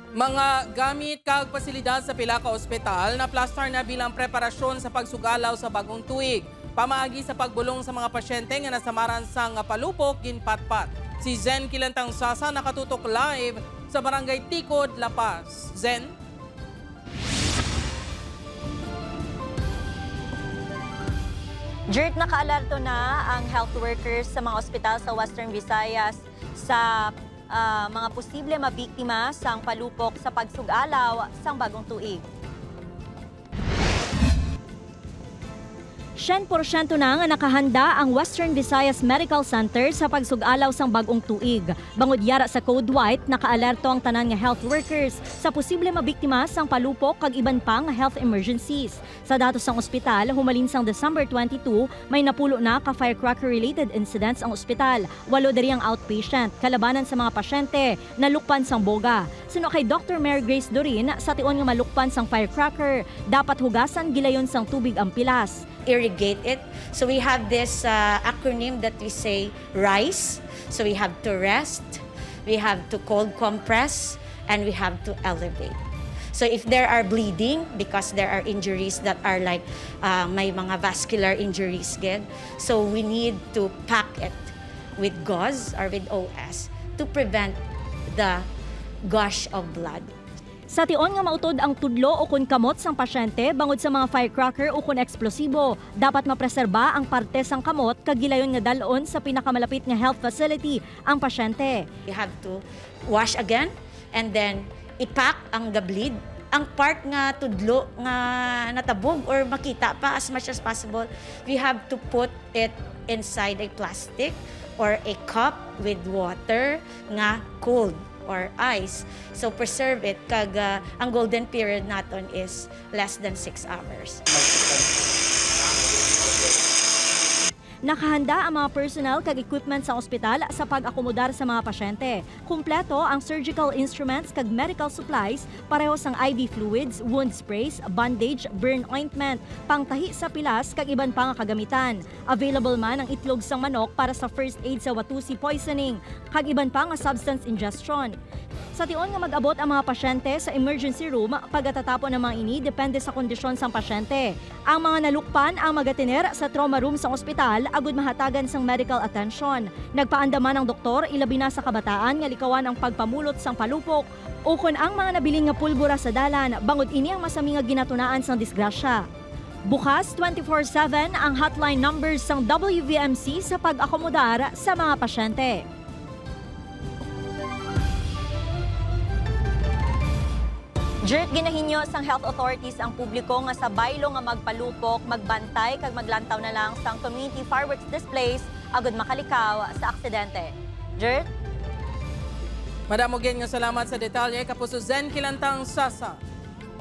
Mga gamit kag pasilidad sa pila ka ospital na plastar na bilang preparasyon sa pagsugalaw sa bagong tuig. Pamaagi sa pagbulong sa mga pasyente nga nasamaran sa palupok ginpatpat. Si Zen Kilantang Sasa nakatutok live sa Barangay Tikod, La Paz. Zen? Jert, nakaalerto na ang health workers sa mga ospital sa Western Visayas sa mga posible mabiktima sang palupok sa pagsugalaw sang bagong tuig. 100% na nga nakahanda ang Western Visayas Medical Center sa pagsugalaw sang bagong tuig. Bangod yara sa Code White, nakaalerto ang tanan nga health workers sa posible mabiktima sang palupok kag iban pang health emergencies. Sa datos sang ospital, humalin sang December 22, may napulo na ka firecracker-related incidents ang ospital. 8 dari ang outpatient, kalabanan sa mga pasyente, nalukpan sang boga. Sino kay Dr. Mary Grace Dorin, sa tion nga malukpan sang firecracker, dapat hugasan gilayon sang tubig ang pilas. Irrigate it. So we have this acronym that we say RICE. So we have to rest, we have to cold compress, and we have to elevate. So if there are bleeding, because there are injuries that are like may mga vascular injuries, so we need to pack it with gauze or with OS to prevent the gush of blood. Sa tion nga mautod ang tudlo o kun kamot sang pasyente bangod sa mga firecracker o kun eksplosibo, dapat mapreserba ang parte sang kamot kag gilayon nga dalon sa pinakamalapit nga health facility ang pasyente. You have to wash again and then ipack ang bleed. Ang part nga tudlo nga natabog or makita pa as much as possible, we have to put it inside a plastic or a cup with water nga cold or ice. So preserve it kag ang golden period naton is less than 6 hours. Nakahanda ang mga personnel kag equipment sa ospital sa pag-akomodar sa mga pasyente. Kumpleto ang surgical instruments kag medical supplies, pareho sang IV fluids, wound sprays, bandage, burn ointment, pangtahi sa pilas kag iban pang kagamitan. Available man ang itlog sang manok para sa first aid sa watusi poisoning kag iban pang substance ingestion. Sa tion nga mag-abot ang mga pasyente sa emergency room, pagkatatapon ng mga ini depende sa kondisyon sang pasyente. Ang mga nalukpan ang magatiner sa trauma room sa ospital agud mahatagan sang medical attention. Nagpaandaman ang doktor ilabi na sa kabataan nga likawan ang pagpamulot sang palupok o kun ang mga nabiling nga pulbura sa dalan bangod ini ang masami nga ginatunaan sang disgrasya. Bukas 24/7 ang hotline numbers sang WVMC sa pag-akomodar sa mga pasyente. Jert, ginahinyo sang health authorities ang publiko nga sa baylo nga magpalupok, magbantay kag maglantaw na lang sang community fireworks displays agud makalikaw sa aksidente. Jert? Madamo nga salamat sa detalye kapuso Zen Kilantang Sasa.